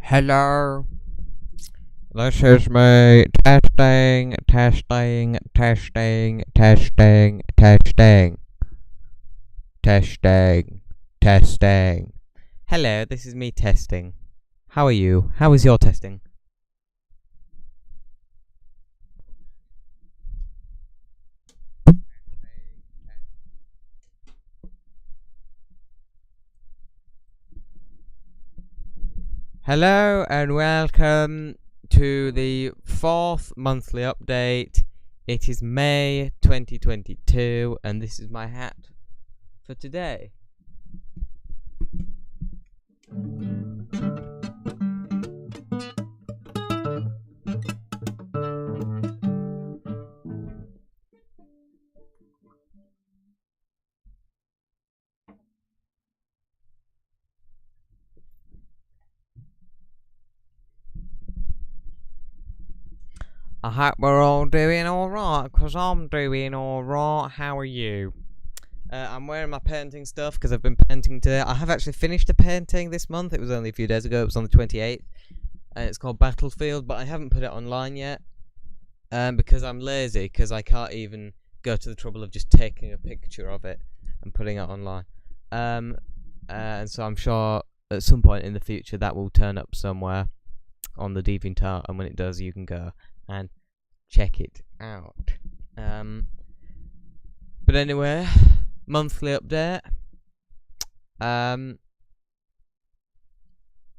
Hello, this is me testing, testing, testing, testing, testing, testing, testing. Hello, this is me testing. How are you? How is your testing? Hello and welcome to the 4th monthly update. It is May 2022 and this is my hat for today. I hope we're all doing alright, because I'm doing alright. How are you? I'm wearing my painting stuff because I've been painting today. I have actually finished a painting this month. It was only a few days ago. It was on the 28th. And it's called Battlefield, but I haven't put it online yet. Because I'm lazy, because I can't even go to the trouble of just taking a picture of it and putting it online. And so I'm sure at some point in the future that will turn up somewhere on the DeviantArt, and when it does, you can go and check it out. But anyway, monthly update. Been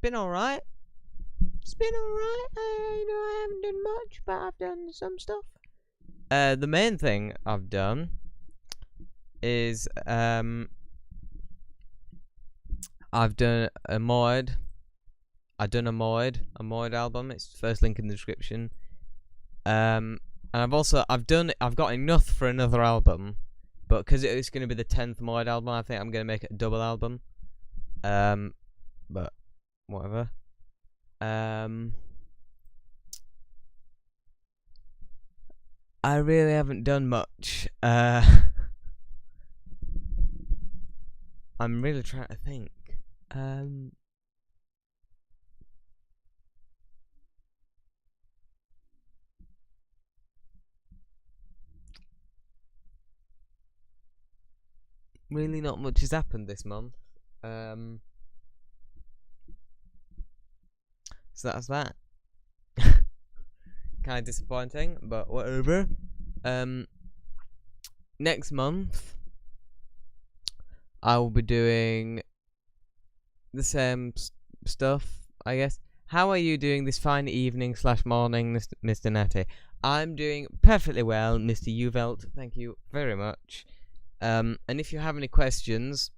alright. It's been alright. I haven't done much, but I've done some stuff. The main thing I've done is I've done a mod. I've done a mod album. It's the first link in the description. And I've got enough for another album, but because it's going to be the 10th mod album, I think I'm going to make it a double album. But whatever. I really haven't done much. I'm really trying to think. Really not much has happened this month. So that's that. Kind of disappointing, but whatever. Next month I will be doing the same stuff, I guess. How are you doing this fine evening / morning, Mr. Natty? I'm doing perfectly well, Mr. Uvelt. Thank you very much. And if you have any questions,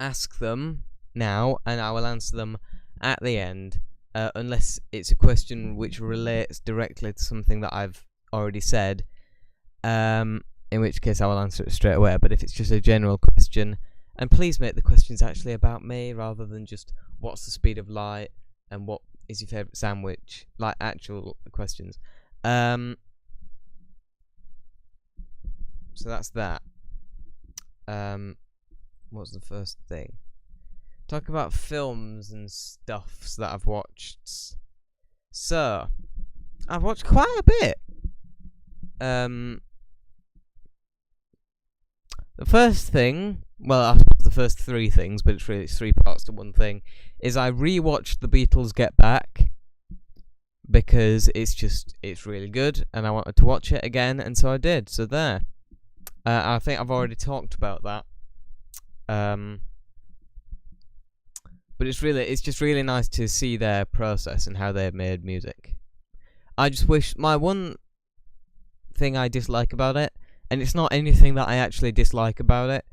ask them now, and I will answer them at the end. Unless it's a question which relates directly to something that I've already said, in which case I will answer it straight away. But if it's just a general question, and please make the questions actually about me rather than just what's the speed of light and what is your favourite sandwich, like actual questions. So that's that. What's the first thing? Talk about films and stuff that I've watched. So, I've watched quite a bit. The first thing, well, I suppose the first three things, but it's 3 parts to one thing, is I rewatched The Beatles Get Back because it's really good, and I wanted to watch it again, and so I did. So there. I think I've already talked about that. But it's just really nice to see their process and how they've made music. I just wish, my one thing I dislike about it, and it's not anything that I actually dislike about it,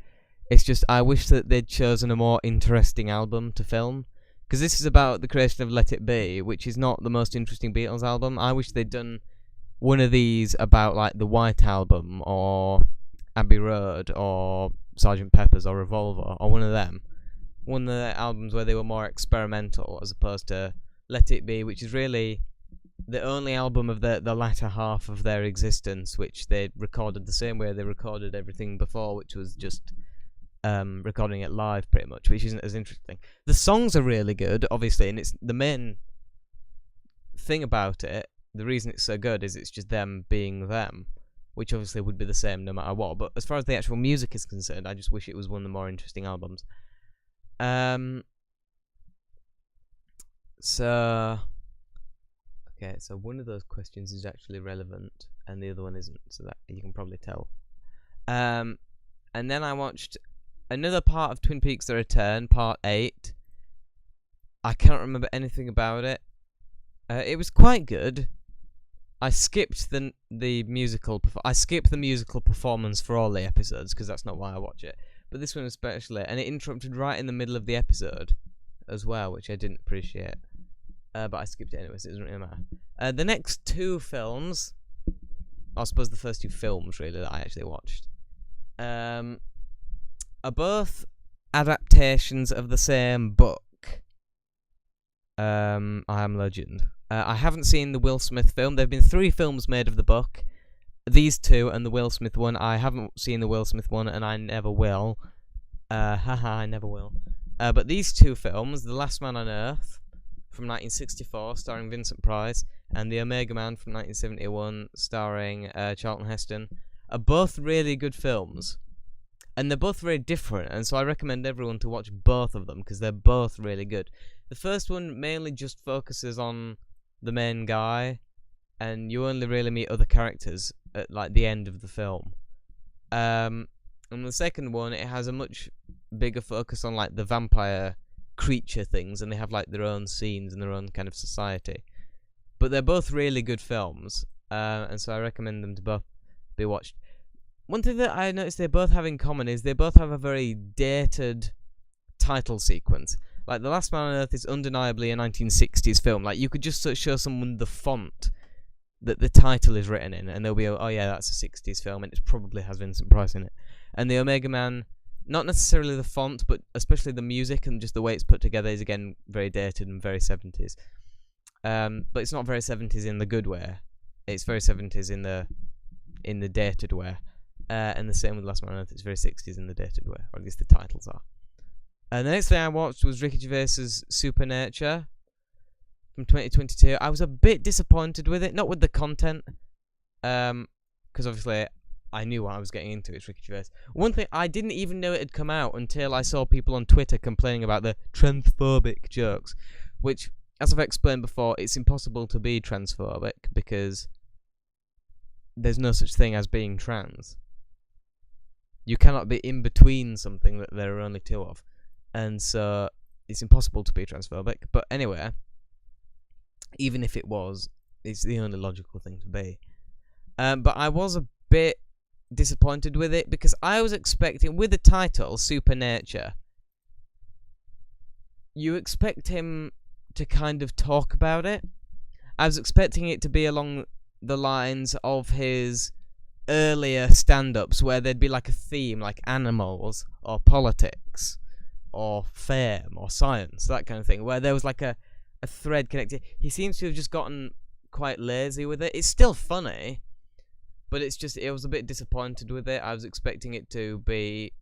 it's just I wish that they'd chosen a more interesting album to film. Because this is about the creation of Let It Be, which is not the most interesting Beatles album. I wish they'd done one of these about like the White Album, or Abbey Road, or Sgt. Pepper's, or Revolver, or one of them. One of the albums where they were more experimental, as opposed to Let It Be, which is really the only album of the latter half of their existence, which they recorded the same way they recorded everything before, which was just recording it live pretty much, which isn't as interesting. The songs are really good, obviously, and it's the main thing about it. The reason it's so good is it's just them being them, which obviously would be the same no matter what. But as far as the actual music is concerned, I just wish it was one of the more interesting albums. So one of those questions is actually relevant, and the other one isn't, so that you can probably tell. And then I watched another part of Twin Peaks: The Return, Part 8. I cannot remember anything about it. It was quite good. I skipped the musical. I skipped the musical performance for all the episodes because that's not why I watch it. But this one especially, and it interrupted right in the middle of the episode as well, which I didn't appreciate. But I skipped it anyway, so it doesn't really matter. The next two films, I suppose the first two films really that I actually watched, are both adaptations of the same book. I Am Legend. I haven't seen the Will Smith film. There have been 3 films made of the book. These 2 and the Will Smith one. I haven't seen the Will Smith one, and I never will. I never will. But these 2 films, The Last Man on Earth from 1964, starring Vincent Price, and The Omega Man from 1971, starring Charlton Heston, are both really good films. And they're both very different, and so I recommend everyone to watch both of them, because they're both really good. The first one mainly just focuses on the main guy, and you only really meet other characters at like the end of the film. And the second one, it has a much bigger focus on like the vampire creature things, and they have like their own scenes and their own kind of society. But they're both really good films, and so I recommend them to both be watched. One thing that I noticed they both have in common is they both have a very dated title sequence. Like, The Last Man on Earth is undeniably a 1960s film. Like, you could just show someone the font that the title is written in, and they'll be, oh yeah, that's a 60s film, and it probably has Vincent Price in it. And The Omega Man, not necessarily the font, but especially the music and just the way it's put together is, again, very dated and very 70s. But it's not very 70s in the good way. It's very 70s in the dated way. And the same with Last Man on Earth, it's very 60s in the dated way, or at least the titles are. And the next thing I watched was Ricky Gervais's Supernature from 2022. I was a bit disappointed with it, not with the content, because obviously I knew what I was getting into. It's Ricky Gervais. One thing, I didn't even know it had come out until I saw people on Twitter complaining about the transphobic jokes, which, as I've explained before, it's impossible to be transphobic because there's no such thing as being trans. You cannot be in between something that there are only 2 of. And so it's impossible to be transphobic. But anyway, even if it was, it's the only logical thing to be. But I was a bit disappointed with it because I was expecting, with the title, Supernature, you expect him to kind of talk about it. I was expecting it to be along the lines of his earlier stand-ups where there'd be like a theme, like animals or politics or fame or science, that kind of thing, where there was like a thread connected. He seems to have just gotten quite lazy with it. It's still funny, but it's just, I was a bit disappointed with it. I was expecting it to be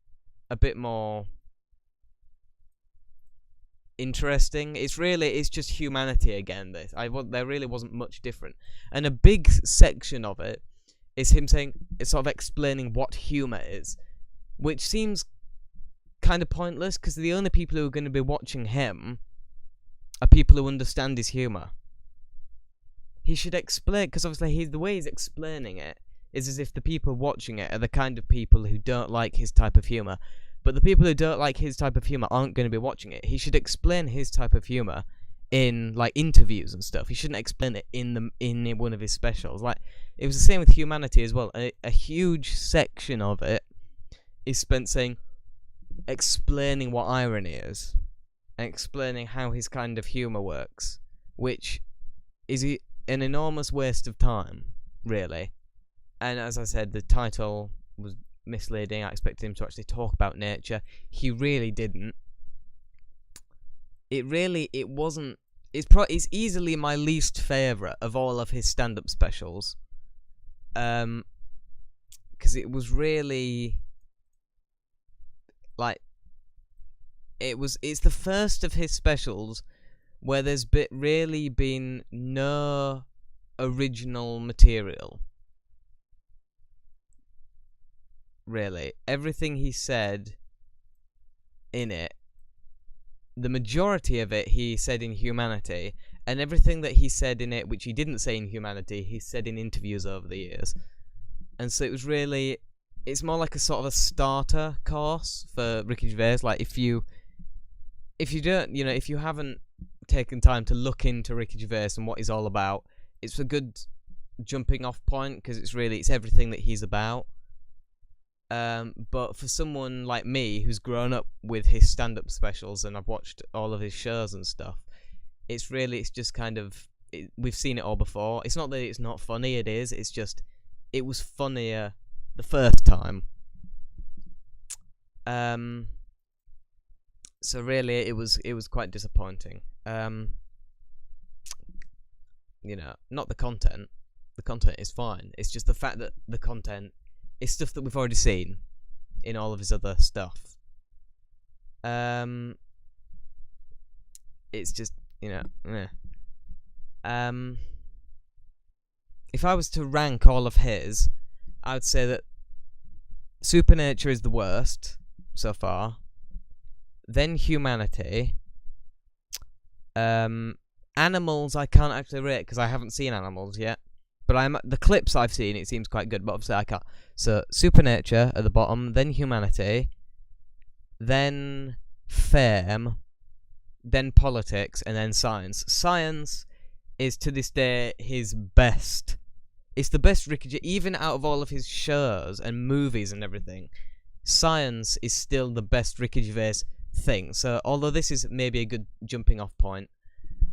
a bit more interesting. It's just humanity again. There really wasn't much different, and a big section of it is him saying, it's sort of explaining what humour is, which seems kind of pointless because the only people who are going to be watching him are people who understand his humour. He should explain, because obviously the way he's explaining it is as if the people watching it are the kind of people who don't like his type of humour. But the people who don't like his type of humour aren't going to be watching it. He should explain his type of humour in like interviews and stuff. He shouldn't explain it in one of his specials. Like, it was the same with Humanity as well. A huge section of it is spent explaining what irony is, and explaining how his kind of humour works, which is an enormous waste of time, really. And as I said, the title was misleading. I expected him to actually talk about nature. He really didn't. It wasn't. It's easily my least favourite of all of his stand-up specials. Because it was really, Like, it's the first of his specials where there's really been no original material. Really, everything he said in it, the majority of it he said in Humanity, and everything that he said in it which he didn't say in Humanity, he said in interviews over the years. And so it's more like a sort of a starter course for Ricky Gervais. Like, if you don't, if you haven't taken time to look into Ricky Gervais and what he's all about, it's a good jumping off point, because it's everything that he's about. But for someone like me who's grown up with his stand-up specials and I've watched all of his shows and stuff, it's just kind of, we've seen it all before. It's not that it's not funny, it is. It's just, it was funnier the first time. So really, it was quite disappointing. Not the content. The content is fine. It's just the fact that the content is stuff that we've already seen in all of his other stuff. It's just, if I was to rank all of his, I would say that Supernature is the worst so far. Then Humanity. Animals I can't actually rate because I haven't seen Animals yet. But the clips I've seen, it seems quite good, but obviously I can't. So Supernature at the bottom, then Humanity, then Fame, then Politics, and then Science. Science is to this day his best. It's the best Ricky Gervais, even out of all of his shows and movies and everything. Science is still the best Ricky Gervais thing. So although this is maybe a good jumping off point,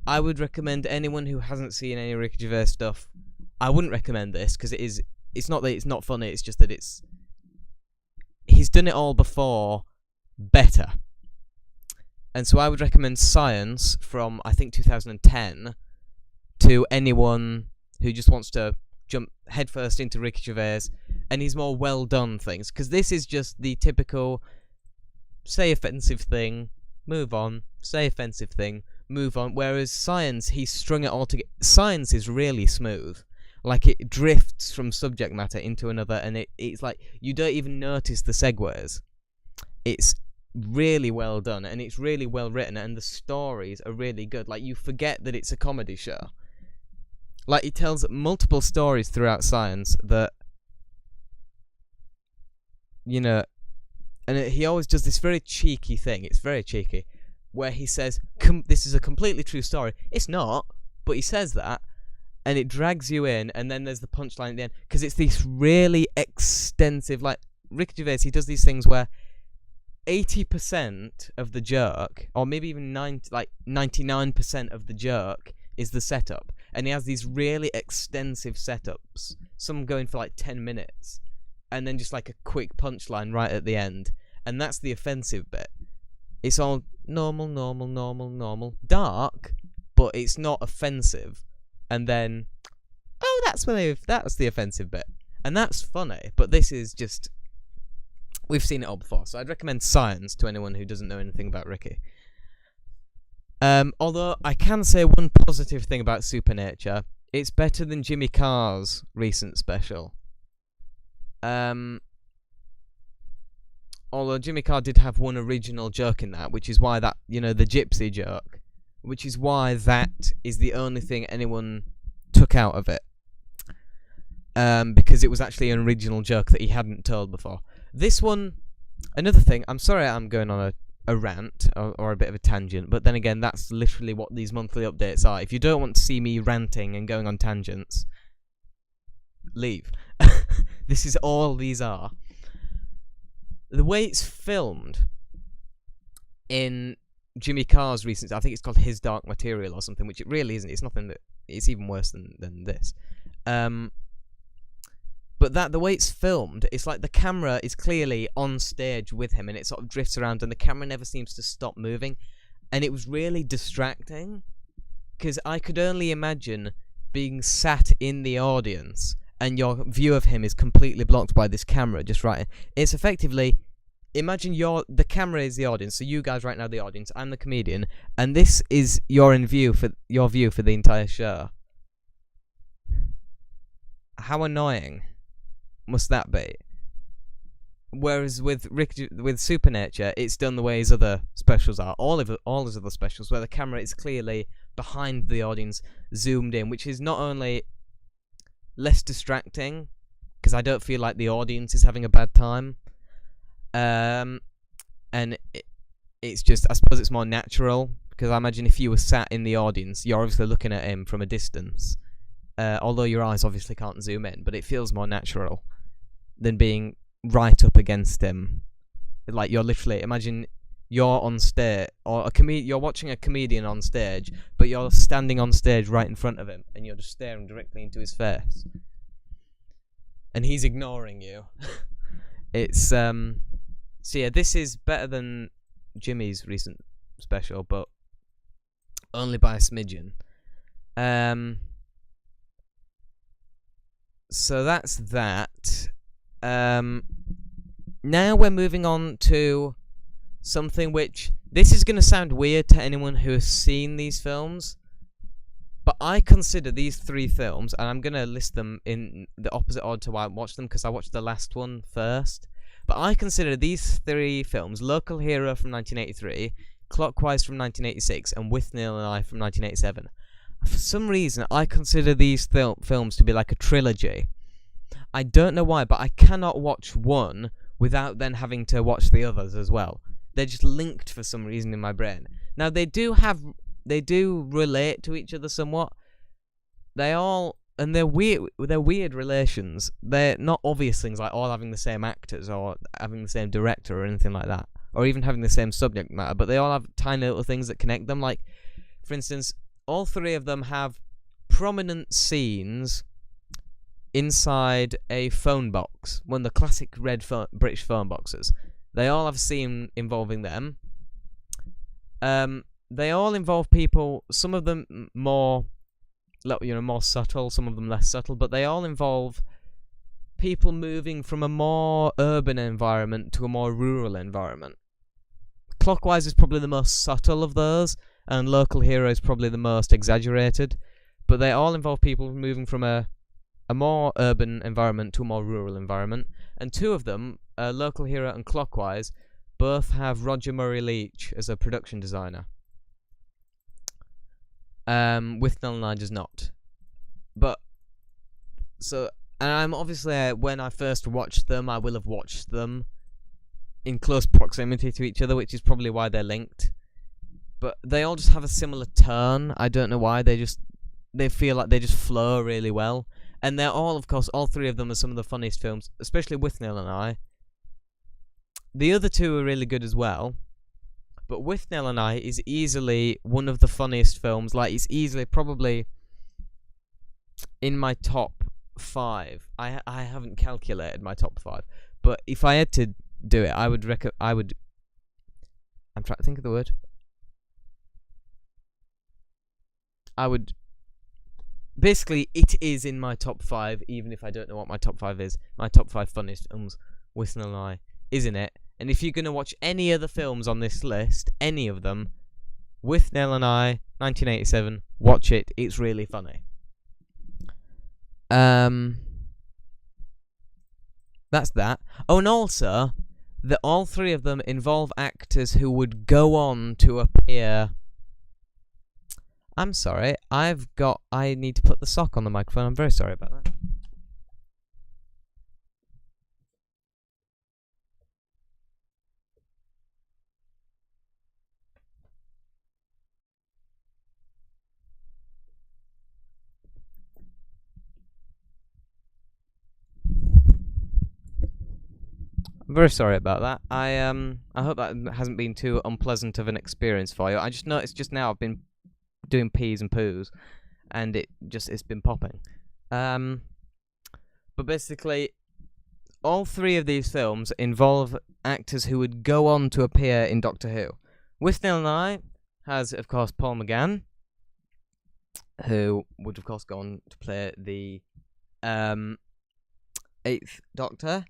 I would recommend anyone who hasn't seen any Ricky Gervais stuff. I wouldn't recommend this because it's not that it's not funny, it's just that he's done it all before better. And so I would recommend Science from, I think, 2010 to anyone who just wants to jump headfirst into Ricky Gervais and his more well done things, because this is just the typical say offensive thing, move on, say offensive thing, move on, whereas Science, he's strung it all together. Science is really smooth. Like, it drifts from subject matter into another, and it's like you don't even notice the segues. It's really well done, and it's really well written, and the stories are really good. Like, you forget that it's a comedy show. Like, he tells multiple stories throughout Science that, and he always does this very cheeky thing. It's very cheeky, where he says, this is a completely true story. It's not, but he says that. And it drags you in, and then there's the punchline at the end, because it's this really extensive, like, Ricky Gervais, he does these things where 80% of the joke, or maybe even 99% of the joke is the setup, and he has these really extensive setups, some going for like 10 minutes, and then just like a quick punchline right at the end, and that's the offensive bit. It's all normal, dark, but it's not offensive. And then, that's the offensive bit. And that's funny, but this is just, we've seen it all before. So I'd recommend Science to anyone who doesn't know anything about Ricky. Although I can say one positive thing about Supernature, it's better than Jimmy Carr's recent special. Although Jimmy Carr did have one original joke in that, which is why that, the gypsy joke, which is why that is the only thing anyone took out of it. Because it was actually an original joke that he hadn't told before. This one, another thing, I'm sorry I'm going on a rant or a bit of a tangent, but then again, that's literally what these monthly updates are. If you don't want to see me ranting and going on tangents, leave. This is all these are. The way it's filmed in Jimmy Carr's recent, I think it's called His Dark Material or something, which it really isn't. It's nothing it's even worse than this. But the way it's filmed, it's like the camera is clearly on stage with him, and it sort of drifts around, and the camera never seems to stop moving, and it was really distracting, because I could only imagine being sat in the audience, and your view of him is completely blocked by this camera just right. It's effectively imagine the camera is the audience, so you guys right now are the audience, I'm the comedian, and this is your view for the entire show. How annoying must that be? Whereas with Supernature, it's done the way his other specials are. All his other specials, where the camera is clearly behind the audience, zoomed in, which is not only less distracting, because I don't feel like the audience is having a bad time, and it's just, I suppose it's more natural, because I imagine if you were sat in the audience, you're obviously looking at him from a distance, although your eyes obviously can't zoom in, but it feels more natural than being right up against him. Like, you're literally, imagine you're on stage, or you're watching a comedian on stage, but you're standing on stage right in front of him, and you're just staring directly into his face, and he's ignoring you. It's so yeah, this is better than Jimmy's recent special, but only by a smidgen. So that's that. Now we're moving on to something which, this is going to sound weird to anyone who has seen these films, but I consider these 3 films, and I'm going to list them in the opposite order to why I watched them, because I watched the last one first, but I consider these 3 films, Local Hero from 1983, Clockwise from 1986, and With Neil and I from 1987. For some reason, I consider these films to be like a trilogy. I don't know why, but I cannot watch one without then having to watch the others as well. They're just linked for some reason in my brain. Now, they do relate to each other somewhat. They're weird relations. They're not obvious things like all having the same actors or having the same director or anything like that, or even having the same subject matter, but they all have tiny little things that connect them. Like, for instance, all 3 of them have prominent scenes inside a phone box, one of the classic red British phone boxes. They all have a scene involving them. They all involve people, some of them more subtle, some of them less subtle, but they all involve people moving from a more urban environment to a more rural environment. Clockwise is probably the most subtle of those, and Local Hero is probably the most exaggerated, but they all involve people moving from a more urban environment to a more rural environment, and 2 of them, Local Hero and Clockwise, both have Roger Murray Leach as a production designer. With Nell and I does not. But, so, and I'm obviously, when I first watched them, I will have watched them in close proximity to each other, which is probably why they're linked. But they all just have a similar turn. I don't know why, they feel like they just flow really well. And they're all, of course, all 3 of them are some of the funniest films, especially With Neil and I. The other 2 are really good as well, but With Neil and I is easily one of the funniest films. Like, it's easily probably in my top 5. I haven't calculated my top 5, but if I had to do it, I'm trying to think of the word. Basically, it is in my top 5, even if I don't know what my top 5 is. My top 5 funniest films, With Neil and I, is in it. And if you're going to watch any other films on this list, any of them, With Neil and I, 1987, watch it. It's really funny. That's that. Oh, and also, all 3 of them involve actors who would go on to appear... I'm sorry, I need to put the sock on the microphone. I'm very sorry about that. I'm very sorry about that. I hope that hasn't been too unpleasant of an experience for you. I just noticed just now I've been doing pees and poos, and it's been popping. But basically, all 3 of these films involve actors who would go on to appear in Doctor Who. With Neil and I has, of course, Paul McGann, who would, of course, go on to play the 8th Doctor.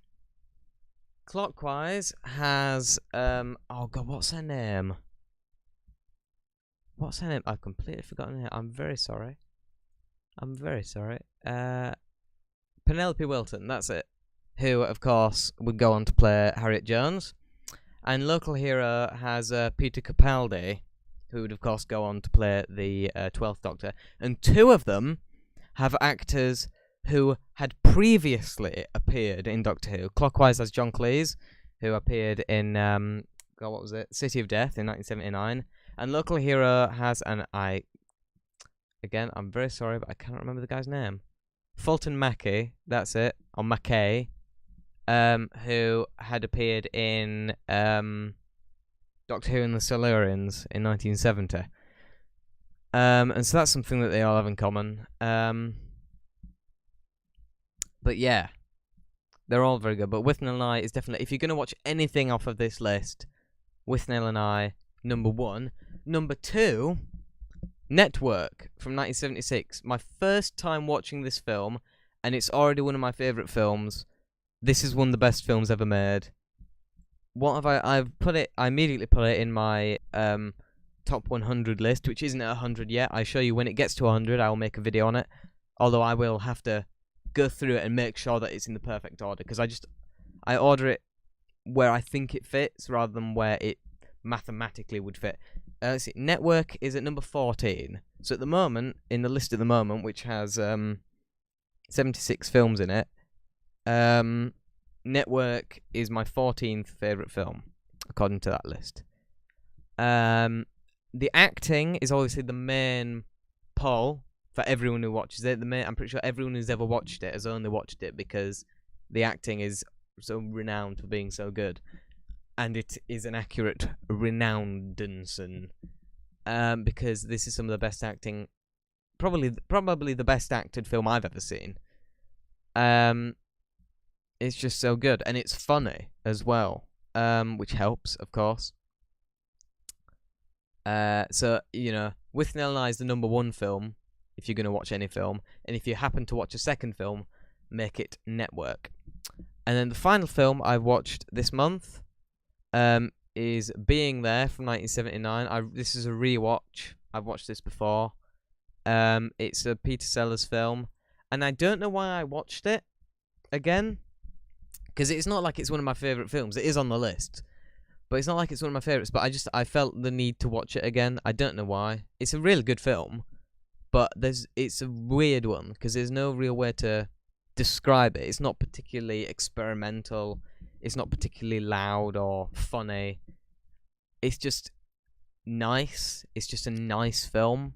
Clockwise has oh god, what's her name? What's her name? I've completely forgotten her. I'm very sorry. I'm very sorry. Penelope Wilton, that's it. Who, of course, would go on to play Harriet Jones. And Local Hero has Peter Capaldi, who would, of course, go on to play the 12th Doctor. And two of them have actors who had previously appeared in Doctor Who. Clockwise has John Cleese, who appeared in, what was it? City of Death in 1979. And Local Hero has, again, I'm very sorry, but I cannot remember the guy's name. Fulton Mackay, that's it, or Mackay, who had appeared in Doctor Who and the Silurians in 1970. And so that's something that they all have in common. But yeah, they're all very good. But Withnail and I is definitely, if you're going to watch anything off of this list, Withnail and I, number one. Number two, Network from 1976. My first time watching this film, and it's already one of my favourite films. This is one of the best films ever made. What have I immediately put it in my top 100 list, which isn't at 100 yet. I show you when it gets to 100, I will make a video on it. Although I will have to go through it and make sure that it's in the perfect order, because I order it where I think it fits rather than where it mathematically would fit. Let's see, Network is at number 14. So at the moment, in the list at the moment, which has 76 films in it, Network is my 14th favourite film, according to that list. The acting is obviously the main pull for everyone who watches it. I'm pretty sure everyone who's ever watched it has only watched it because the acting is so renowned for being so good. And it is an accurate renownedness, because this is some of the best acting, probably the best acted film I've ever seen. It's just so good, and it's funny as well, which helps, of course. So, Withnail and I is the number one film, if you're going to watch any film, and if you happen to watch a second film, make it Network. And then the final film I watched this month is Being There from 1979. This is a rewatch. I've watched this before. It's a Peter Sellers film, and I don't know why I watched it again, because it's not like it's one of my favourite films. It is on the list, but it's not like it's one of my favourites. But I felt the need to watch it again. I don't know why. It's a really good film, but it's a weird one because there's no real way to describe it. It's not particularly experimental. It's not particularly loud or funny. It's just nice. It's just a nice film.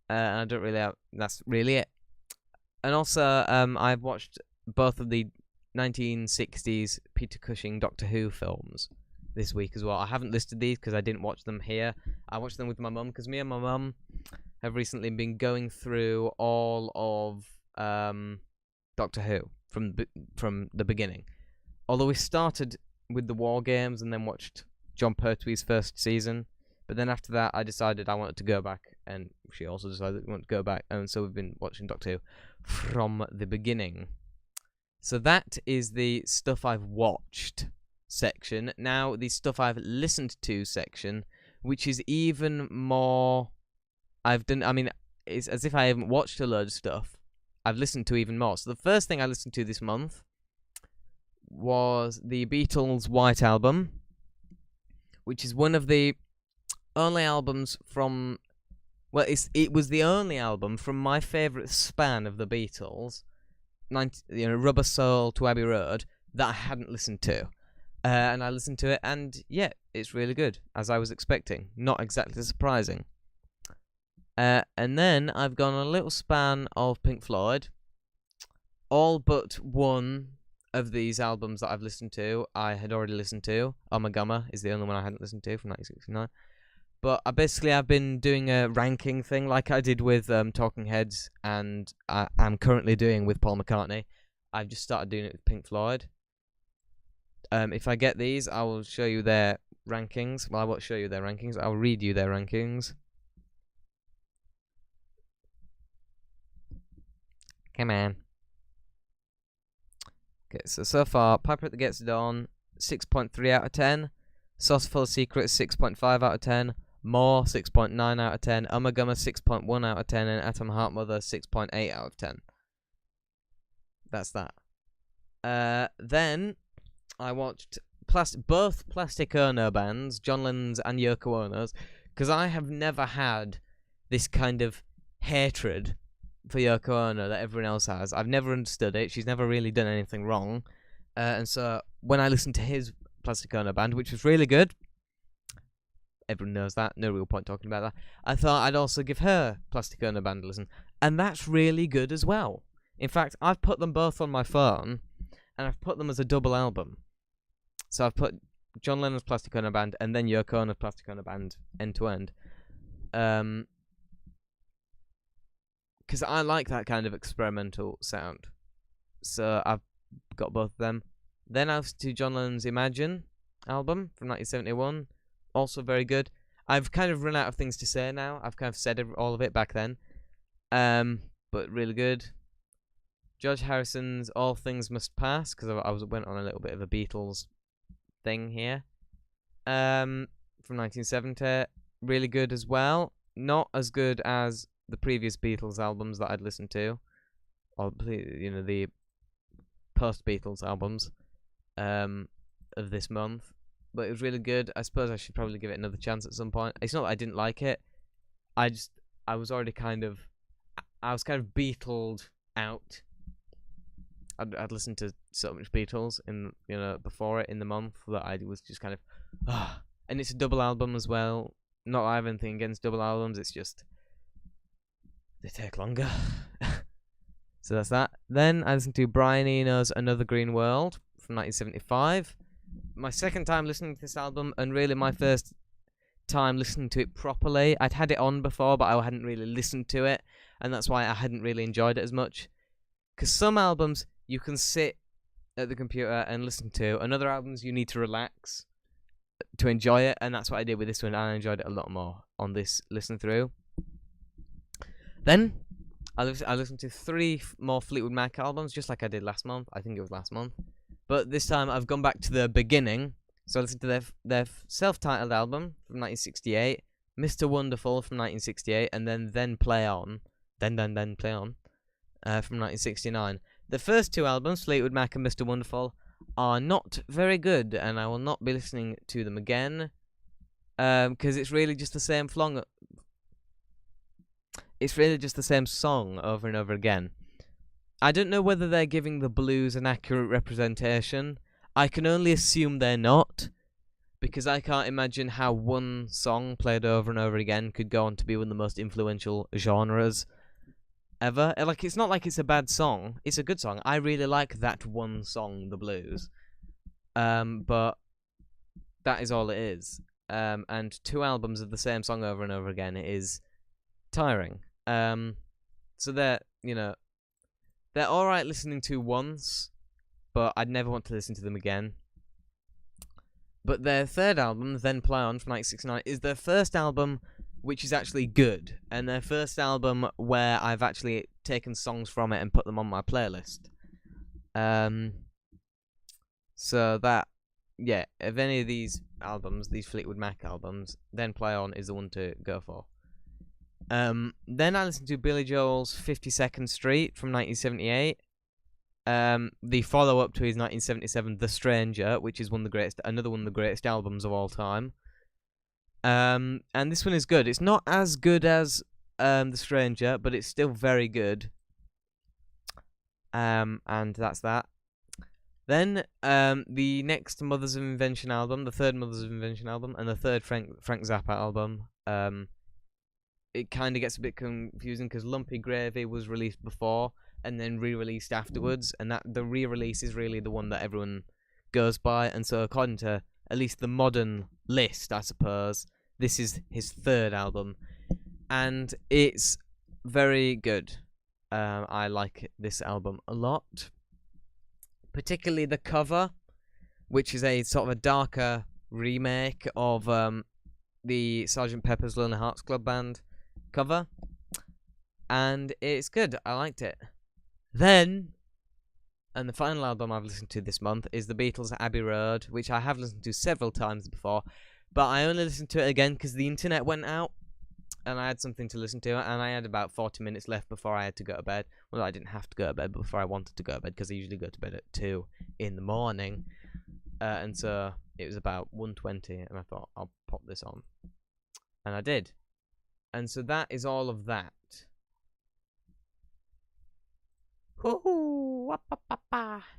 And I don't really that's really it. And also, I've watched both of the 1960s Peter Cushing Doctor Who films this week as well. I haven't listed these because I didn't watch them here. I watched them with my mum because me and my mum have recently been going through all of Doctor Who from the beginning. Although we started with the War Games and then watched John Pertwee's first season, but then after that I decided I wanted to go back, and she also decided we wanted to go back, and so we've been watching Doctor Who from the beginning. So that is the stuff I've watched section. Now the stuff I've listened to section, which is even more. It's as if I haven't watched a load of stuff. I've listened to even more. So the first thing I listened to this month was the Beatles' White Album, which is one of the only albums from... Well, it was the only album from my favourite span of the Beatles, Rubber Soul to Abbey Road, that I hadn't listened to. And I listened to it, and yeah, it's really good, as I was expecting. Not exactly surprising. And then I've gone on a little span of Pink Floyd. All but one of these albums that I've listened to, I had already listened to. Omagama is the only one I hadn't listened to from 1969. But I've been doing a ranking thing like I did with Talking Heads, and I'm currently doing with Paul McCartney. I've just started doing it with Pink Floyd. If I get these, I will show you their rankings. Well, I won't show you their rankings. I'll read you their rankings. Come on. Okay, so far, Piper That Gets Dawn, 6.3 out of 10. Saucerful of Secrets, 6.5 out of 10. More, 6.9 out of 10. Ummagumma, 6.1 out of 10. And Atom Heart Mother, 6.8 out of 10. That's that. Then I watched both Plastic Ono bands, John Lennon's and Yoko Ono's, because I have never had this kind of hatred for Yoko Ono that everyone else has. I've never understood it. She's never really done anything wrong. And so when I listened to his Plastic Ono band, which was really good, everyone knows that, no real point talking about that, I thought I'd also give her Plastic Ono band a listen. And that's really good as well. In fact, I've put them both on my phone, and I've put them as a double album. So I've put John Lennon's Plastic Ono Band and then Yoko Ono's Plastic Ono Band end to end. Because I like that kind of experimental sound. So I've got both of them. Then I listened to John Lennon's Imagine album from 1971. Also very good. I've kind of run out of things to say now. I've kind of said all of it back then. But really good. George Harrison's All Things Must Pass, because I went on a little bit of a Beatles thing here. From 1970, really good as well. Not as good as the previous Beatles albums that I'd listened to, or the post-Beatles albums of this month. But it was really good. I suppose I should probably give it another chance at some point. It's not that I didn't like it. I was kind of Beatled out. I'd listened to so much Beatles before it in the month that I was just kind of, and it's a double album as well. Not that I have anything against double albums. It's just they take longer. So that's that. Then I listened to Brian Eno's Another Green World from 1975. My second time listening to this album, and really my first time listening to it properly. I'd had it on before, but I hadn't really listened to it, and that's why I hadn't really enjoyed it as much. Because some albums you can sit at the computer and listen to, and other albums you need to relax to enjoy it, and that's what I did with this one, and I enjoyed it a lot more on this listen through. Then I listened to 3 more Fleetwood Mac albums, just like I did last month. I think it was last month. But this time I've gone back to the beginning. So I listened to their self-titled album from 1968, Mr. Wonderful from 1968, and then Play On. Then Play On from 1969. The first 2 albums, Fleetwood Mac and Mr. Wonderful, are not very good, and I will not be listening to them again. Because it's really just the same It's really just the same song over and over again. I don't know whether they're giving the blues an accurate representation. I can only assume they're not, because I can't imagine how one song played over and over again could go on to be one of the most influential genres ever. Like, it's not like it's a bad song. It's a good song. I really like that one song, the blues. But that is all it is. And 2 albums of the same song over and over again is tiring. So they're alright listening to once, but I'd never want to listen to them again. But their third album, Then Play On, from 1969, is their first album which is actually good, and their first album where I've actually taken songs from it and put them on my playlist. So that, yeah, of any of these albums, these Fleetwood Mac albums, Then Play On is the one to go for. Then I listened to Billy Joel's 52nd Street from 1978. The follow-up to his 1977 The Stranger, which is another one of the greatest albums of all time. And this one is good. It's not as good as The Stranger, but it's still very good. And that's that. Then the next Mothers of Invention album, the third Mothers of Invention album, and the third Frank Zappa album. It kind of gets a bit confusing because Lumpy Gravy was released before and then re-released afterwards, and that the re-release is really the one that everyone goes by. And so, according to at least the modern list, I suppose, this is his third album, and it's very good. I like this album a lot, particularly the cover, which is a sort of a darker remake of the Sgt. Pepper's Lonely Hearts Club Band cover, and it's good. I liked it. Then And the final album I've listened to this month is the Beatles' Abbey Road, which I have listened to several times before, but I only listened to it again because the internet went out, and I had something to listen to, and I had about 40 minutes left before I had to go to bed. Well, I didn't have to go to bed, but before I wanted to go to bed, because I usually go to bed at 2 in the morning, and so it was about 1:20, and I thought, I'll pop this on. And I did. And so that is all of that.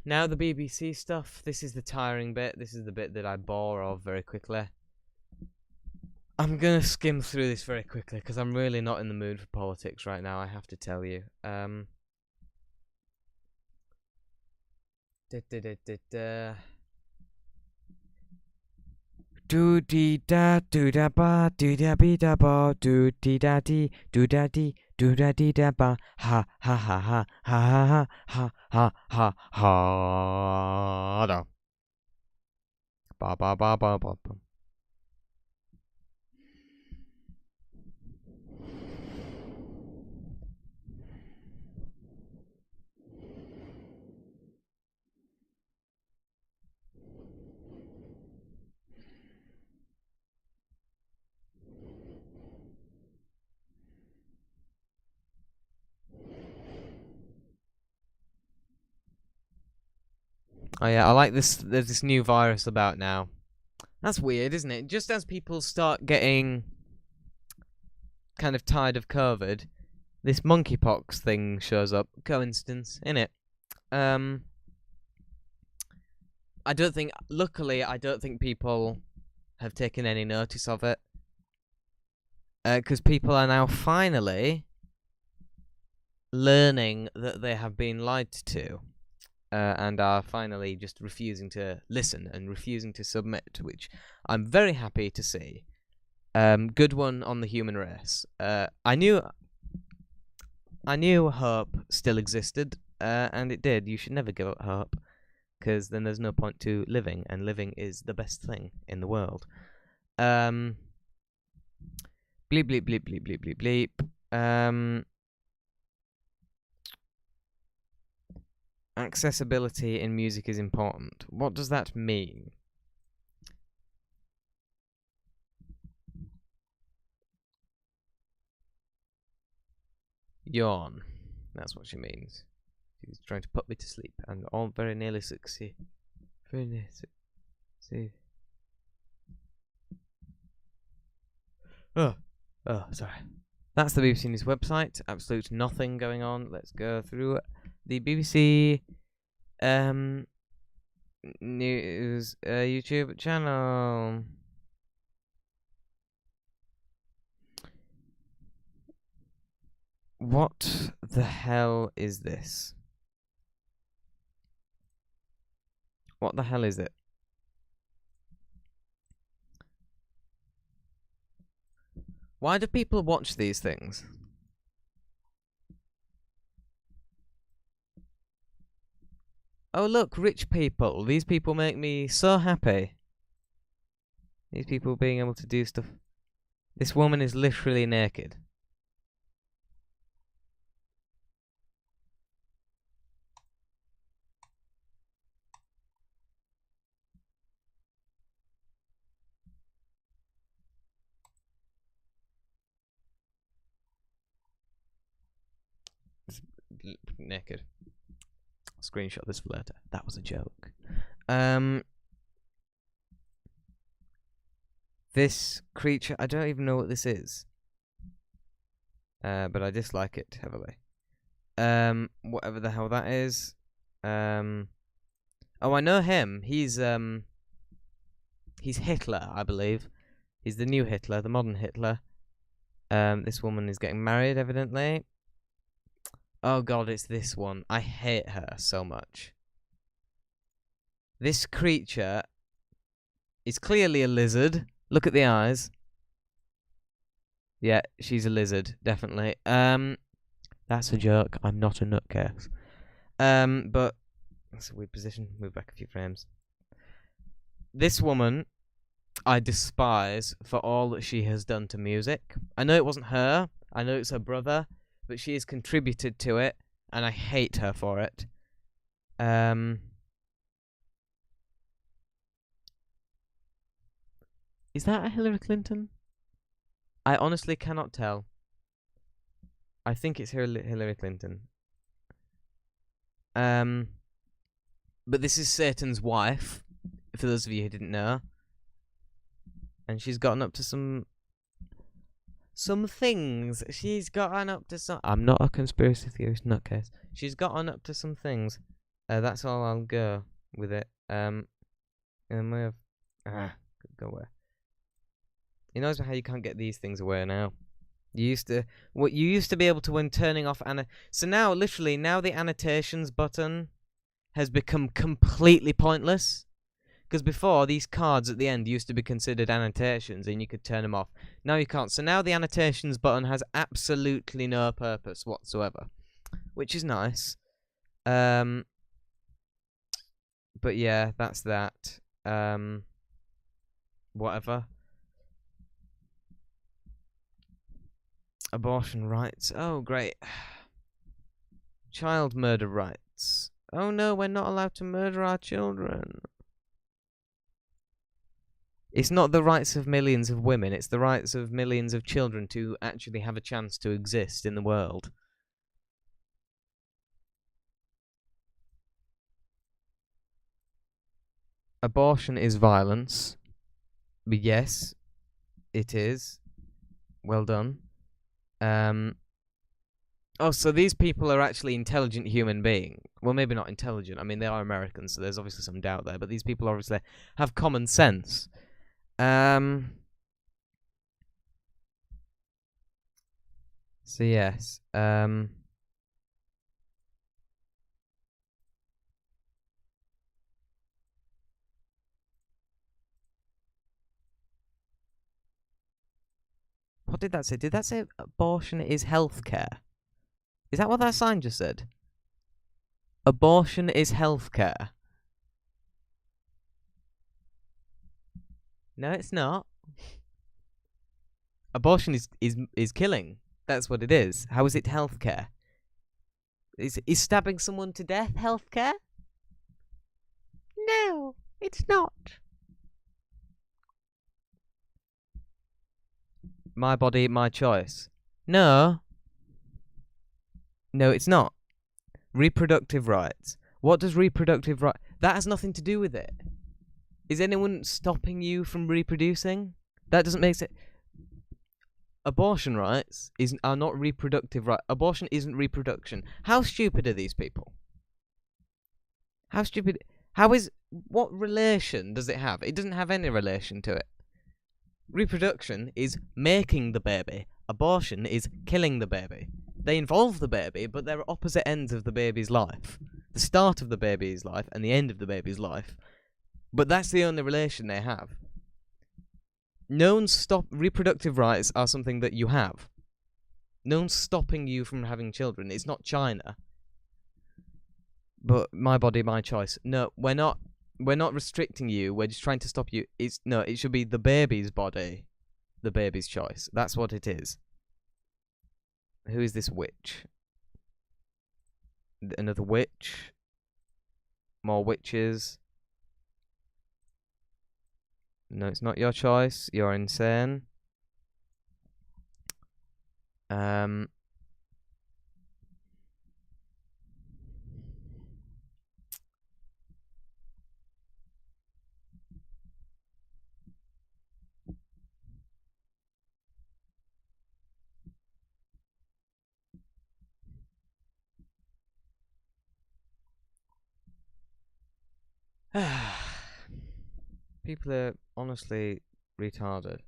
Now the BBC stuff. This is the tiring bit. This is the bit that I bore of very quickly. I'm going to skim through this very quickly because I'm really not in the mood for politics right now, I have to tell you. Do dee da do da ba do da be da ba do dee da dee do da dee do da dee da ba ha ha ha ha ha ha ha ha ha da ba ba ba ba ba ba. Oh yeah, I like this. There's this new virus about now. That's weird, isn't it? Just as people start getting kind of tired of COVID, this monkeypox thing shows up. Coincidence, innit? I don't think. Luckily, I don't think people have taken any notice of it, because people are now finally learning that they have been lied to. And are finally just refusing to listen and refusing to submit, which I'm very happy to see. Good one on the human race. I knew hope still existed, and it did. You should never give up hope, because then there's no point to living, and living is the best thing in the world. Bleep bleep bleep bleep bleep bleep bleep. Accessibility in music is important. What does that mean? Yawn. That's what she means. She's trying to put me to sleep, and all very nearly succeed. Very nearly succeed. Oh, sorry. That's the BBC News website. Absolute nothing going on. Let's go through the BBC News YouTube channel. What the hell is this? What the hell is it? Why do people watch these things? Oh look, rich people. These people make me so happy. These people being able to do stuff. This woman is literally naked. Naked. I'll screenshot this for later. That was a joke. This creature, I don't even know what this is. But I dislike it heavily. Whatever the hell that is. Oh, I know him. He's Hitler, I believe. He's the new Hitler, the modern Hitler. This woman is getting married, evidently. Oh god, it's this one. I hate her so much. This creature is clearly a lizard. Look at the eyes. Yeah, she's a lizard, definitely. That's a joke. I'm not a nutcase. But that's a weird position. Move back a few frames. This woman, I despise for all that she has done to music. I know it wasn't her. I know it's her brother. But she has contributed to it, and I hate her for it. Is that a Hillary Clinton? I honestly cannot tell. I think it's Hillary Clinton. But this is Satan's wife, for those of you who didn't know. And she's gotten up to some things. She's gotten up to some... I'm not a conspiracy theorist, nutcase. She's gotten up to some things. That's all I'll go with it. And we have... go away. He knows how you can't get these things away now. You used to be able to when turning off so now literally the annotations button has become completely pointless, because before these cards at the end used to be considered annotations and you could turn them off. Now you can't. So now the annotations button has absolutely no purpose whatsoever, which is nice. But yeah, that's that. Whatever. Abortion rights. Oh, great. Child murder rights. Oh no, we're not allowed to murder our children. It's not the rights of millions of women, it's the rights of millions of children to actually have a chance to exist in the world. Abortion is violence. But yes, it is. Well done. Oh, so these people are actually intelligent human beings. Well, maybe not intelligent. I mean, they are Americans, so there's obviously some doubt there. But these people obviously have common sense. So yes. What did that say? Did that say abortion is healthcare? Is that what that sign just said? Abortion is healthcare. No, it's not. Abortion is killing. That's what it is. How is it healthcare? Is stabbing someone to death healthcare? No, it's not. My body, my choice. No. No, it's not. Reproductive rights. What does reproductive right? That has nothing to do with it. Is anyone stopping you from reproducing? That doesn't make sense. Abortion rights are not reproductive right. Abortion isn't reproduction. How stupid are these people? How stupid? What relation does it have? It doesn't have any relation to it. Reproduction is making the baby. Abortion is killing the baby. They involve the baby, but they're opposite ends of the baby's life. The start of the baby's life and the end of the baby's life. But that's the only relation they have. Reproductive rights are something that you have. No one's stopping you from having children. It's not China. But my body, my choice. No, we're not restricting you. We're just trying to stop you. It should be the baby's body, the baby's choice. That's what it is. Who is this witch? Another witch? More witches? No, it's not your choice. You're insane. People are honestly retarded.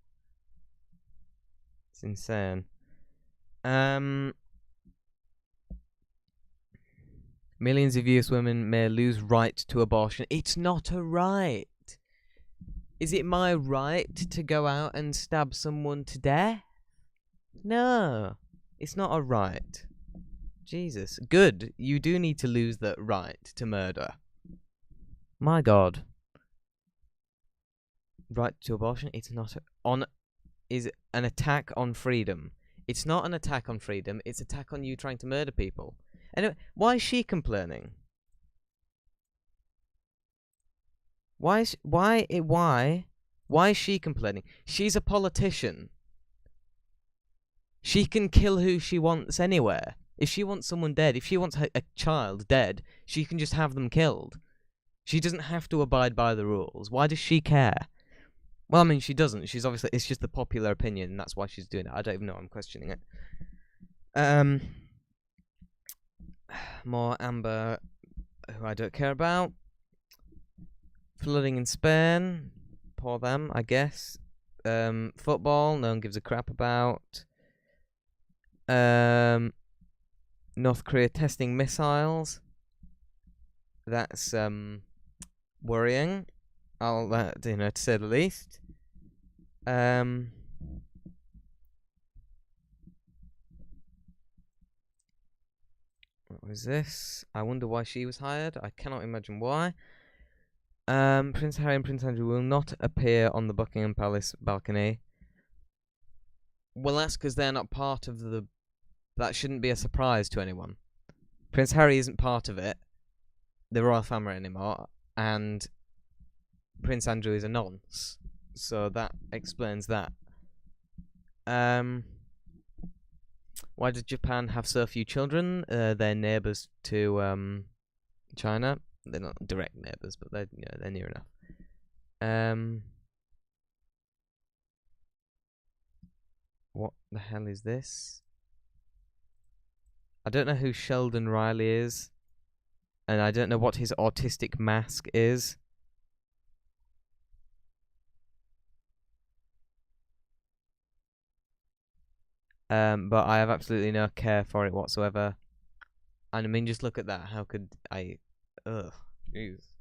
It's insane. Millions of US women may lose right to abortion. It's not a right. Is it my right to go out and stab someone to death? No, it's not a right. Jesus. Good. You do need to lose the right to murder. My God. Right to abortion? It's not is an attack on freedom. It's not an attack on freedom. It's an attack on you trying to murder people. Anyway, why is she complaining? Why is she complaining? She's a politician. She can kill who she wants anywhere. If she wants someone dead, if she wants a child dead, she can just have them killed. She doesn't have to abide by the rules. Why does she care? Well, I mean, she doesn't. She's obviously... It's just the popular opinion, and that's why she's doing it. I don't even know. I'm questioning it. More Amber, who I don't care about. Flooding in Spain. Poor them, I guess. Football, no one gives a crap about. North Korea testing missiles. That's worrying. To say the least. What was this? I wonder why she was hired. I cannot imagine why. Prince Harry and Prince Andrew will not appear on the Buckingham Palace balcony. Well, that's because they're not part of the... That shouldn't be a surprise to anyone. Prince Harry isn't part of it, the royal family anymore, and Prince Andrew is a nonce. So that explains that. Why does Japan have so few children? They're neighbours to China. They're not direct neighbours, but they're near enough. What the hell is this? I don't know who Sheldon Riley is, and I don't know what his autistic mask is. But I have absolutely no care for it whatsoever. And I mean, just look at that. How could I... Ugh. Jeez.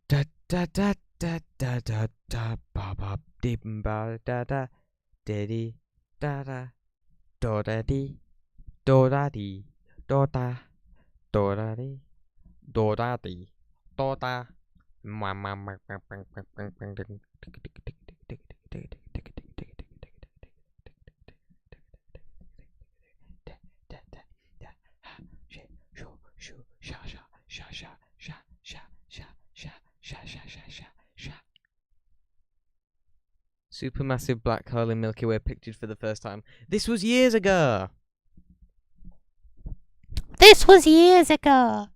Da da da da da da da ba ba dim ba da da diddy da da do da dee do da dee do da do da dee do da dee do da. Supermassive black hole in Milky Way pictured for the first time. This was years ago. This was years ago.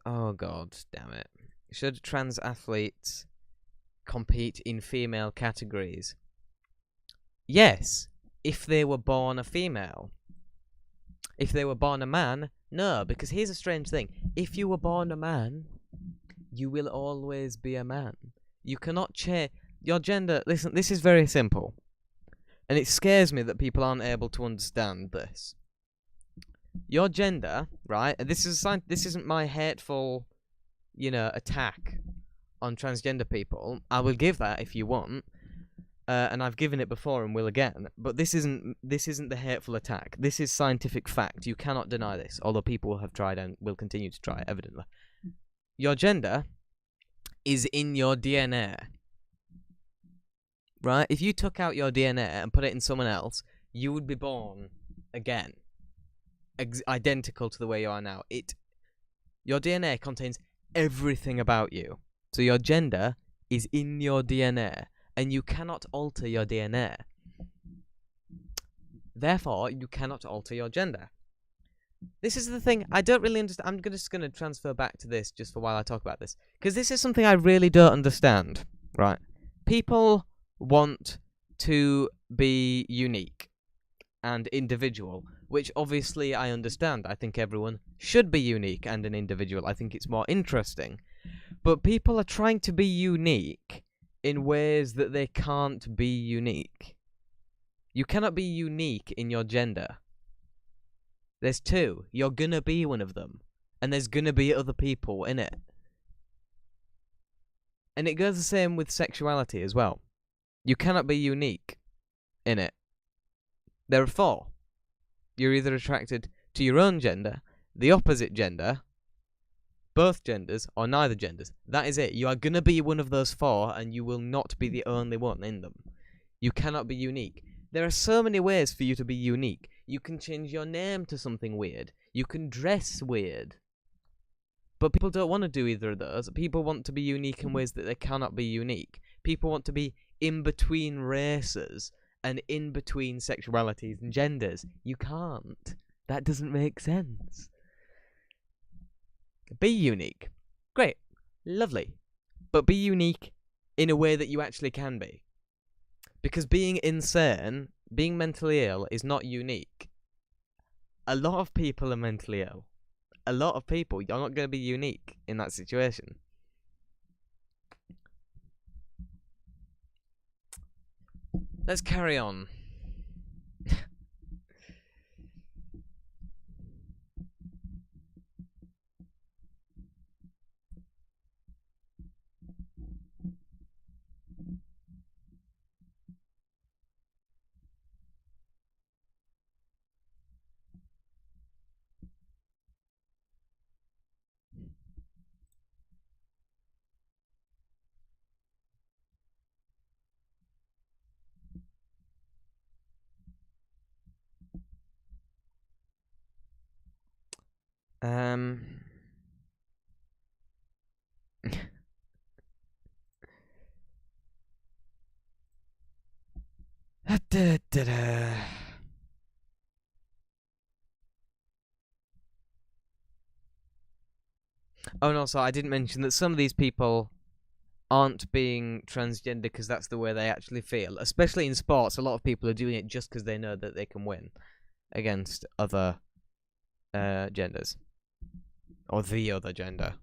Oh god damn it. Should trans athletes compete in female categories? Yes, if they were born a female. If they were born a man, no, because here's a strange thing. If you were born a man, you will always be a man. You cannot change your gender. Listen, this is very simple. And it scares me that people aren't able to understand this. Your gender, right? This isn't my hateful, attack on transgender people. I will give that if you want. And I've given it before and will again, but this isn't the hateful attack. This is scientific fact. You cannot deny this, although people have tried and will continue to try, evidently. Your gender is in your DNA, right? If you took out your DNA and put it in someone else, you would be born again, identical to the way you are now. Your DNA contains everything about you, so your gender is in your DNA. And you cannot alter your DNA. Therefore, you cannot alter your gender. This is the thing I don't really understand. I'm just going to transfer back to this just for while I talk about this. Because this is something I really don't understand. Right? People want to be unique and individual, which obviously I understand. I think everyone should be unique and an individual. I think it's more interesting. But people are trying to be unique in ways that they can't be unique. You cannot be unique in your gender. There's two. You're gonna be one of them. And there's gonna be other people in it. And it goes the same with sexuality as well. You cannot be unique in it. There are four. You're either attracted to your own gender, the opposite gender, both genders or neither genders. That is it. You are going to be one of those four, and you will not be the only one in them. You cannot be unique. There are so many ways for you to be unique. You can change your name to something weird. You can dress weird. But people don't want to do either of those. People want to be unique in ways that they cannot be unique. People want to be in between races and in between sexualities and genders. You can't. That doesn't make sense. Be unique. Great. Lovely. But be unique in a way that you actually can be. Because being insane, being mentally ill, is not unique. A lot of people are mentally ill. A lot of people. You're not going to be unique in that situation. Let's carry on. Um. Oh, and also, I didn't mention that some of these people aren't being transgender because that's the way they actually feel. Especially in sports, a lot of people are doing it just because they know that they can win against other genders. Or the other gender.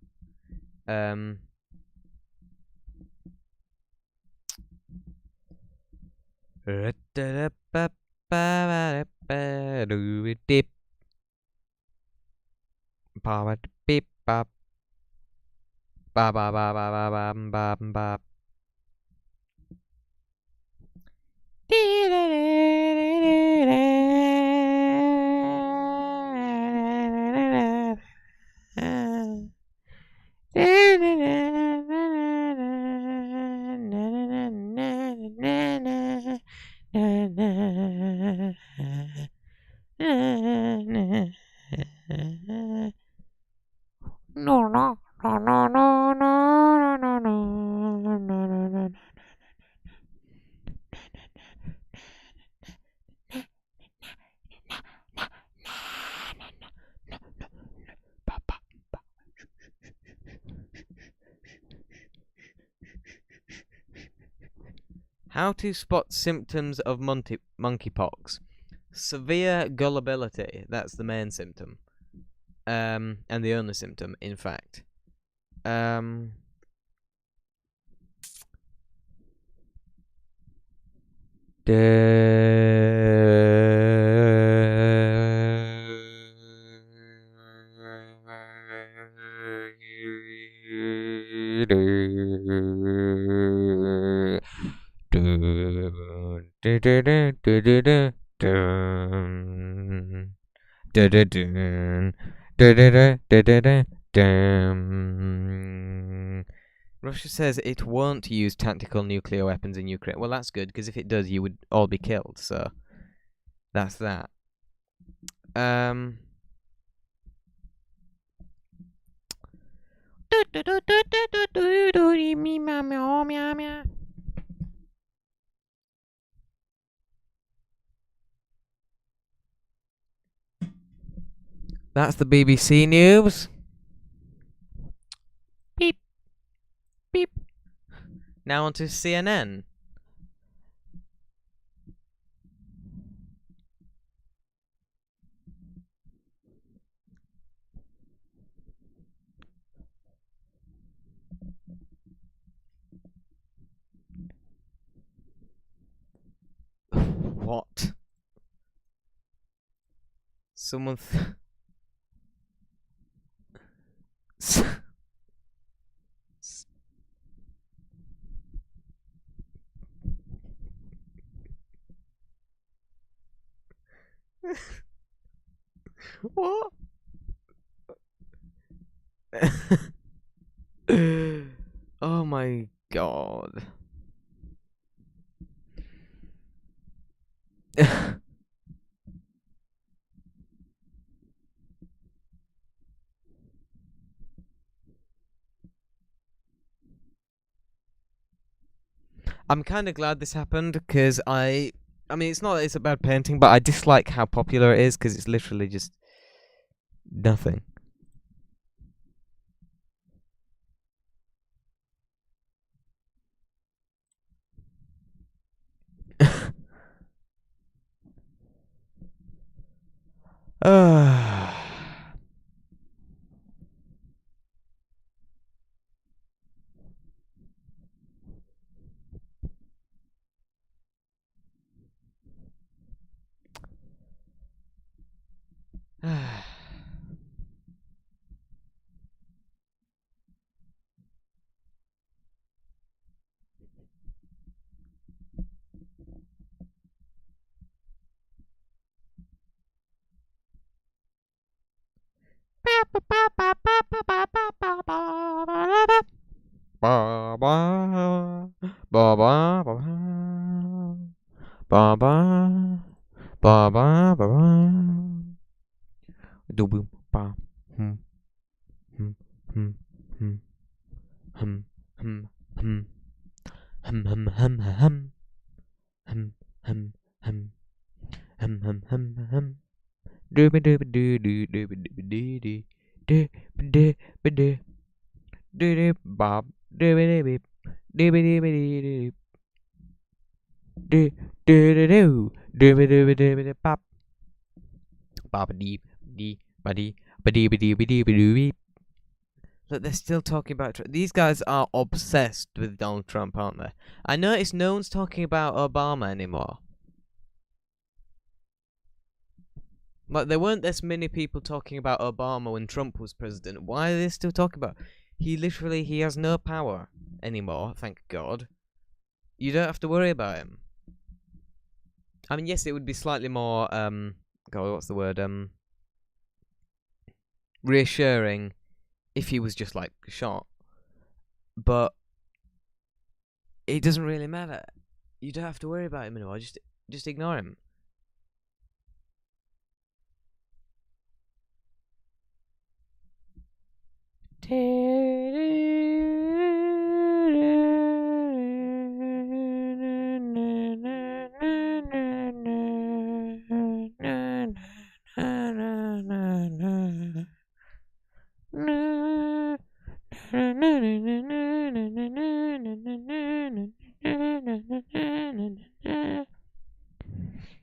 No, no, no, no, no, no, no, no, no, no, no. How to spot symptoms of monkeypox. Severe gullibility, that's the main symptom. And the only symptom, in fact. Russia says it won't use tactical nuclear weapons in Ukraine. Well, that's good, because if it does, you would all be killed, so that's that. That's the BBC News. Beep, beep. Now on to CNN. What? Someone. What? Oh my god. I'm kind of glad this happened because I mean, it's not that it's a bad painting, but I dislike how popular it is because it's literally just nothing. Ah. Ba ba ba ba ba ba ba ba ba ba ba do boom ba hmm hmm hmm hmm hum hum hum hum hum hum hum hum hum hum hum hum hum hum dooba dooba doo doo dooba dooba doo doo doo doo ba doo doo doo bob dooba dooba dooba dooba doo doo do do do do do do do do pop bop dee dee ba dee ba dee ba dee ba dee ba doo. Look, they're still talking about these guys are obsessed with Donald Trump, aren't they? I noticed no one's talking about Obama anymore. Like there weren't this many people talking about Obama when Trump was president. Why are they still talking about? He has no power anymore. Thank God. You don't have to worry about him. I mean, yes, it would be slightly more God, what's the word? Reassuring if he was just like shot. But it doesn't really matter. You don't have to worry about him anymore. Just ignore him.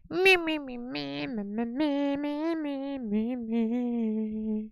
Me me me me me me me me me me me.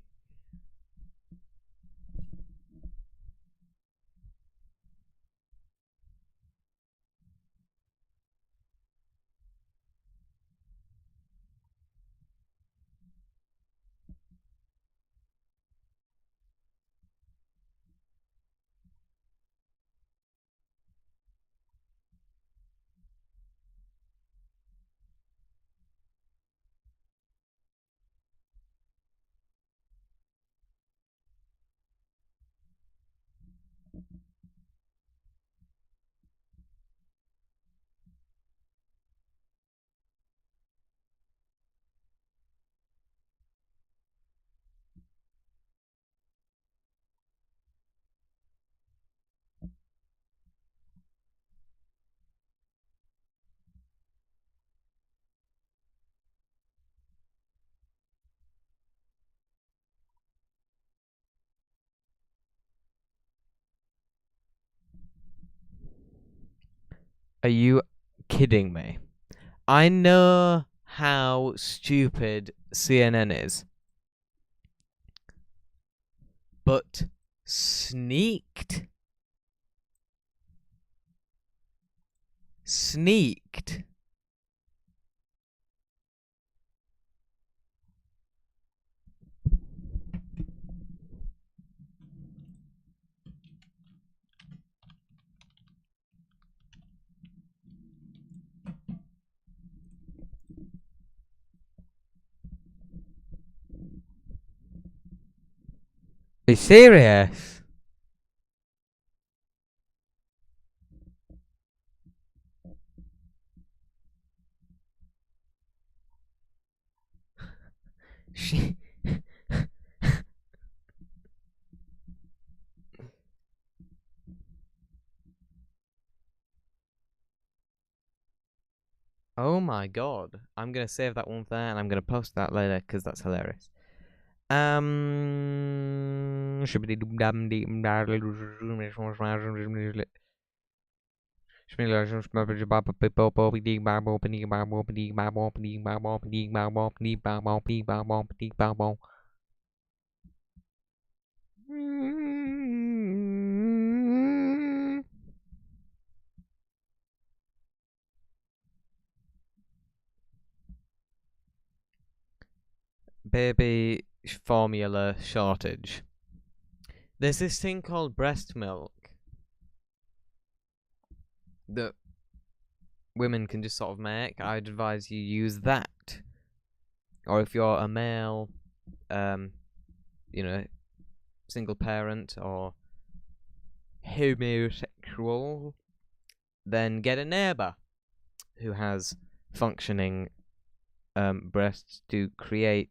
Are you kidding me? I know how stupid CNN is, but sneaked. Sneaked. Are you serious? She. Oh my god. I'm gonna save that one there and I'm gonna post that later because that's hilarious. Baby formula shortage. There's this thing called breast milk that women can just sort of make. I'd advise you use that. Or if you're a male, you know, single parent or homosexual, then get a neighbour who has functioning breasts to create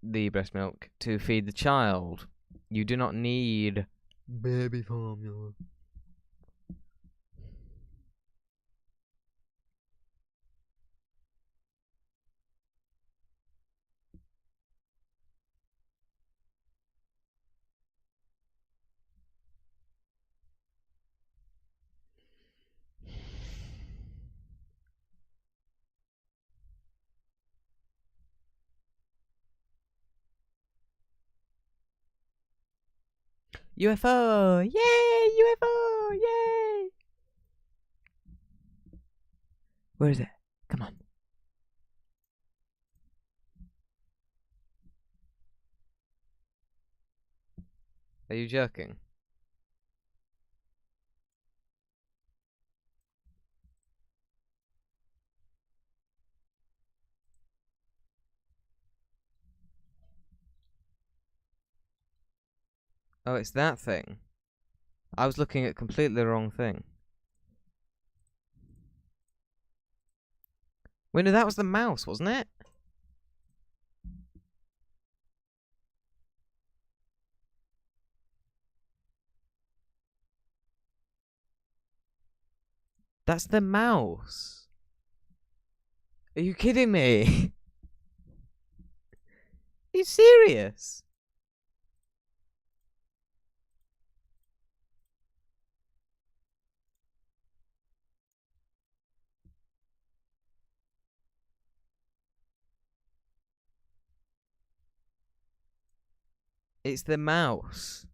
the breast milk to feed the child. You do not need baby formula. UFO! Yay! UFO! Yay! Where is it? Come on. Are you joking? Oh, it's that thing. I was looking at completely the wrong thing. Wait, no, that was the mouse, wasn't it? That's the mouse. Are you kidding me? Are you serious? It's the mouse.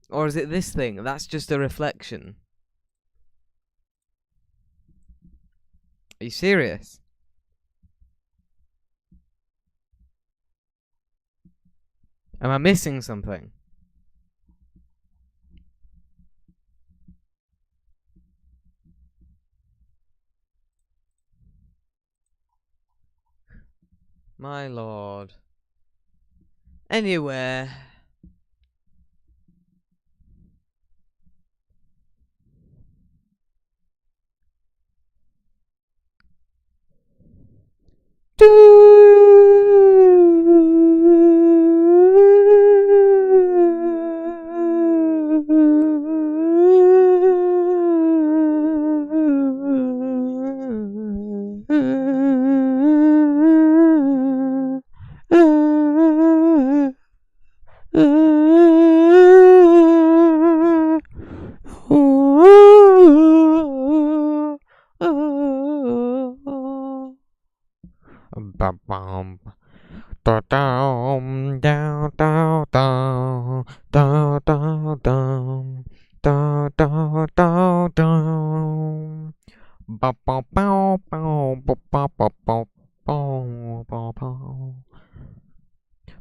Or is it this thing? That's just a reflection. Are you serious? Am I missing something? My lord. Anyway. Ba-bum. Da-dum, da-da-dum, da-da-dum, da-da-da-dum. Ba-ba-bow-bow, ba-ba-ba-bow, bow-bow-bow.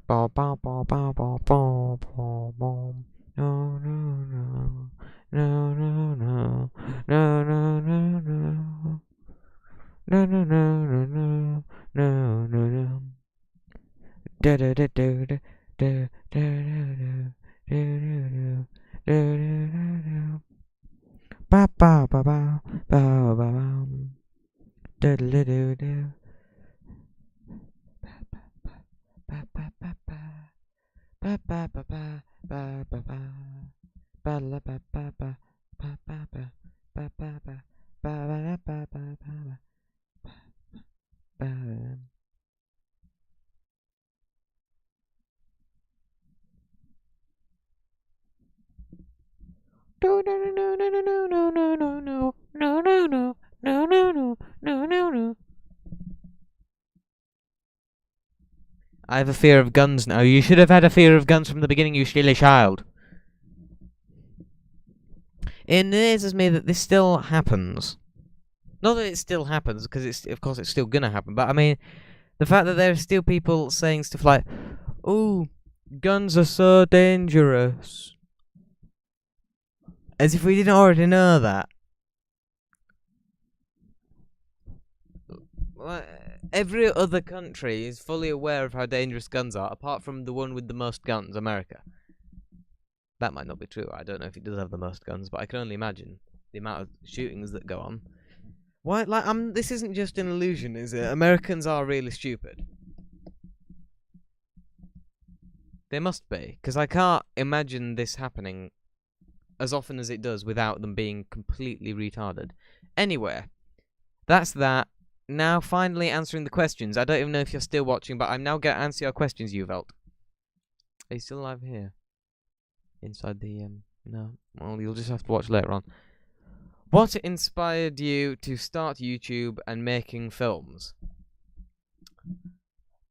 Ba-ba-ba-ba-ba-ba-ba-ba. No, no, no. No, no, no. No, no, no, no. No, no, no, no, no. Ba ba ba ba ba ba ba. Do do do do. Ba ba ba ba ba ba ba ba ba ba ba. Ba la ba ba ba ba ba ba ba ba ba ba ba ba ba ba ba. No, no, no, no, no, no, no, no, no, no, no, no, no, no, no, no, no, no, no. I have a fear of guns now. You should have had a fear of guns from the beginning, you silly child. It amazes me that this still happens. Not that it still happens, because of course it's still gonna happen. But I mean, the fact that there are still people saying stuff like, "Oh, guns are so dangerous," as if we didn't already know that. Every other country is fully aware of how dangerous guns are, apart from the one with the most guns, America. That might not be true. I don't know if it does have the most guns, but I can only imagine the amount of shootings that go on. Why? Like, this isn't just an illusion, is it? Americans are really stupid. They must be, because I can't imagine this happening as often as it does without them being completely retarded. Anyway, that's that. Now, finally answering the questions. I don't even know if you're still watching, but I'm now going to answer your questions, Uvelt. Are you still alive here? Inside the, no. Well, you'll just have to watch later on. What inspired you to start YouTube and making films?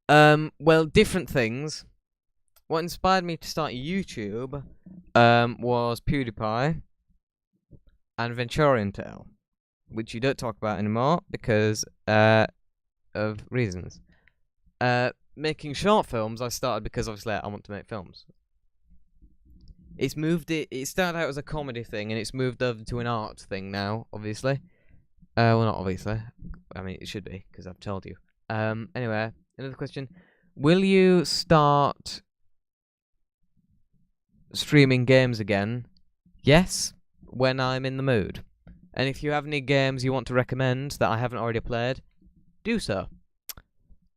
Well, different things. What inspired me to start YouTube, was PewDiePie and Venturian Tale, which you don't talk about anymore because, of reasons. Making short films, I started because obviously I want to make films. It started out as a comedy thing and it's moved over to an art thing now, obviously. Well, not obviously. I mean, it should be, because I've told you. Anyway, another question. Will you start streaming games again? Yes, when I'm in the mood. And if you have any games you want to recommend that I haven't already played, do so.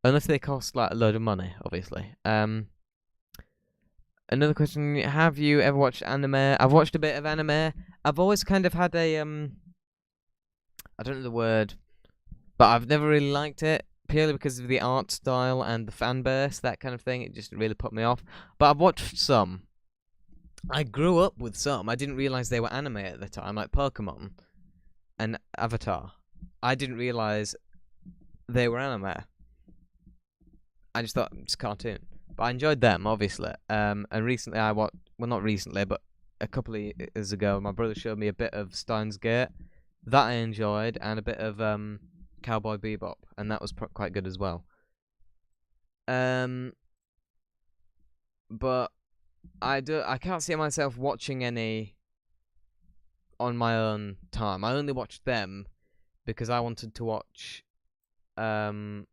Unless they cost like a load of money, obviously. Another question, have you ever watched anime? I've watched a bit of anime. I've always kind of had a, I don't know the word, but I've never really liked it, purely because of the art style and the fan base, that kind of thing. It just really put me off. But I've watched some. I grew up with some. I didn't realise they were anime at the time, like Pokemon and Avatar. I didn't realise they were anime. I just thought it's a cartoon. But I enjoyed them, obviously. And recently I watched, well, not recently, but a couple of years ago, my brother showed me a bit of Steins Gate. That I enjoyed, and a bit of Cowboy Bebop, and that was quite good as well. But I can't see myself watching any on my own time. I only watched them because I wanted to watch Doctor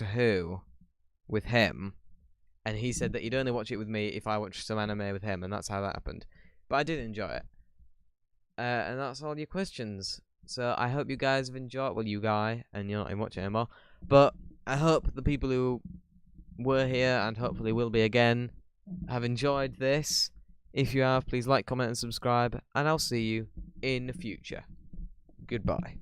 Who with him, and he said that he'd only watch it with me if I watched some anime with him, and that's how that happened. But I did enjoy it. And that's all your questions. So I hope you guys have enjoyed. Well, you guy, and you're not even watching anymore. But I hope the people who were here, and hopefully will be again, have enjoyed this. If you have, please like, comment, and subscribe. And I'll see you in the future. Goodbye.